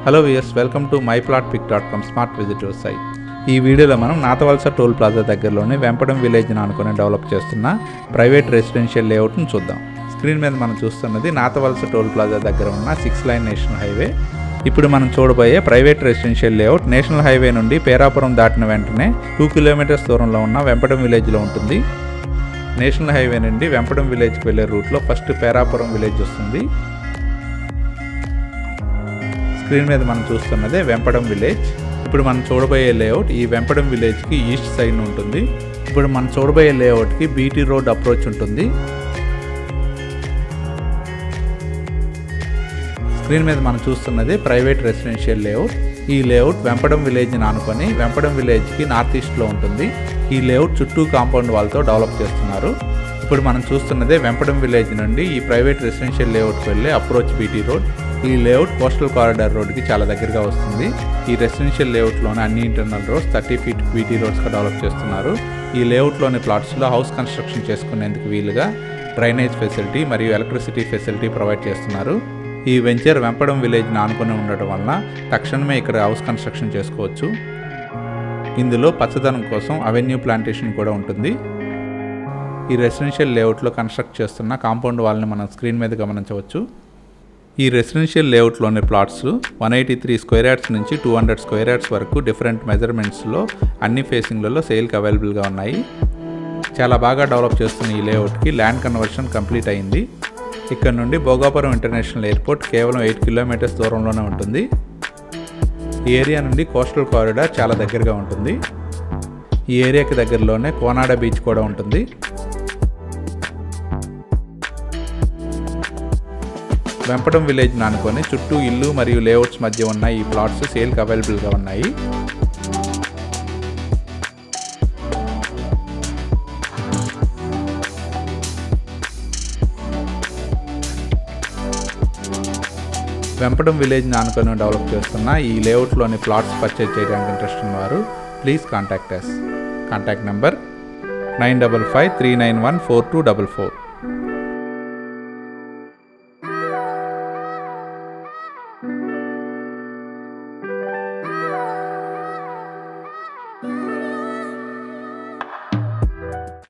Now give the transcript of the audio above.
Hello viewers, welcome to myplotpic.com smart visitor site. ఈ వీడియోలో మనం నాతవలస టోల్ ప్లాజా దగ్గరలోని వెంపడం విలేజ్ని అనుకుని డెవలప్ చేస్తున్న ప్రైవేట్ రెసిడెన్షియల్ లేఅవుట్ను చూద్దాం. స్క్రీన్ మీద మనం చూస్తున్నది నాతవలస టోల్ ప్లాజా దగ్గర ఉన్న 6 లైన్ నేషనల్ హైవే. ఇప్పుడు మనం చూడబోయే private residential layout national highway నుండి పేరాపురం దాటిన వెంటనే 2 కిలోమీటర్స్ దూరంలో ఉన్న వెంపడం విలేజ్లో ఉంటుంది. నేషనల్ హైవే నుండి వెంపడం విలేజ్కి వెళ్ళే రూట్లో ఫస్ట్ పేరాపురం విలేజ్ వస్తుంది. స్క్రీన్ మీద మనం చూస్తున్నదే వెంపడం విలేజ్. ఇప్పుడు మనం చూడబోయే లేఅవుట్ ఈ వెంపడం విలేజ్కి ఈస్ట్ సైడ్ ఉంటుంది. ఇప్పుడు మనం చూడబోయే లేఅవుట్కి బీటీ రోడ్ అప్రోచ్ ఉంటుంది. స్క్రీన్ మీద మనం చూస్తున్నది ప్రైవేట్ రెసిడెన్షియల్ లేఅవుట్. ఈ లేఅవుట్ వెంపడం విలేజ్ని ఆనుకొని వెంపడం విలేజ్కి నార్త్ ఈస్ట్లో ఉంటుంది. ఈ లేఅవుట్ చుట్టూ కాంపౌండ్ వాల్తో డెవలప్ చేస్తున్నారు. ఇప్పుడు మనం చూస్తున్నదే వెంపడం విలేజ్ నుండి ఈ ప్రైవేట్ రెసిడెన్షియల్ లేఅవుట్కి వెళ్ళే అప్రోచ్ బీటీ రోడ్. ఈ లేఅవుట్ కోస్టల్ కారిడార్ రోడ్కి చాలా దగ్గరగా వస్తుంది. ఈ రెసిడెన్షియల్ లేఅవుట్లోని అన్ని ఇంటర్నల్ రోడ్స్ 30 ఫీట్ బీటీ రోడ్స్గా డెవలప్ చేస్తున్నారు. ఈ లేఅవుట్లోని ప్లాట్స్లో హౌస్ కన్స్ట్రక్షన్ చేసుకునేందుకు వీలుగా డ్రైనేజ్ ఫెసిలిటీ మరియు ఎలక్ట్రిసిటీ ఫెసిలిటీ ప్రొవైడ్ చేస్తున్నారు. ఈ వెంచర్ వెంపడం విలేజ్ని ఆనుకొని ఉండటం వలన తక్షణమే ఇక్కడ హౌస్ కన్స్ట్రక్షన్ చేసుకోవచ్చు. ఇందులో పచ్చదనం కోసం అవెన్యూ ప్లాంటేషన్ కూడా ఉంటుంది. ఈ రెసిడెన్షియల్ లేఅవుట్లో కన్స్ట్రక్ట్ చేస్తున్న కాంపౌండ్ వాల్ని మనం స్క్రీన్ మీద గమనించవచ్చు. ఈ రెసిడెన్షియల్ లేఅవుట్లోని ప్లాట్స్ 183 స్క్వేర్ యార్డ్స్ నుంచి 200 స్క్వేర్ యార్డ్స్ వరకు డిఫరెంట్ మెజర్మెంట్స్లో అన్ని ఫేసింగ్లలో సేల్కి అవైలబుల్గా ఉన్నాయి. చాలా బాగా డెవలప్ చేస్తున్న ఈ లేఅవుట్కి ల్యాండ్ కన్వర్షన్ కంప్లీట్ అయింది. ఇక్కడ నుండి భోగాపురం ఇంటర్నేషనల్ ఎయిర్పోర్ట్ కేవలం 8 కిలోమీటర్స్ దూరంలోనే ఉంటుంది. ఈ ఏరియా నుండి కోస్టల్ కారిడార్ చాలా దగ్గరగా ఉంటుంది. ఈ ఏరియాకి దగ్గరలోనే కోనాడ బీచ్ కూడా ఉంటుంది. వెంపడం విలేజ్ని ఆనుకొని చుట్టూ ఇల్లు మరియు లేఅవుట్స్ మధ్య ఉన్న ఈ ప్లాట్స్ సేల్కి అవైలబుల్గా ఉన్నాయి. వెంపడం విలేజ్ని ఆనుకొని డెవలప్ చేస్తున్న ఈ లేఅవుట్లోని ప్లాట్స్ పర్చేజ్ చేయడానికి ఇంట్రెస్ట్ ఉన్నవారు please contact us. Contact number 9553914244.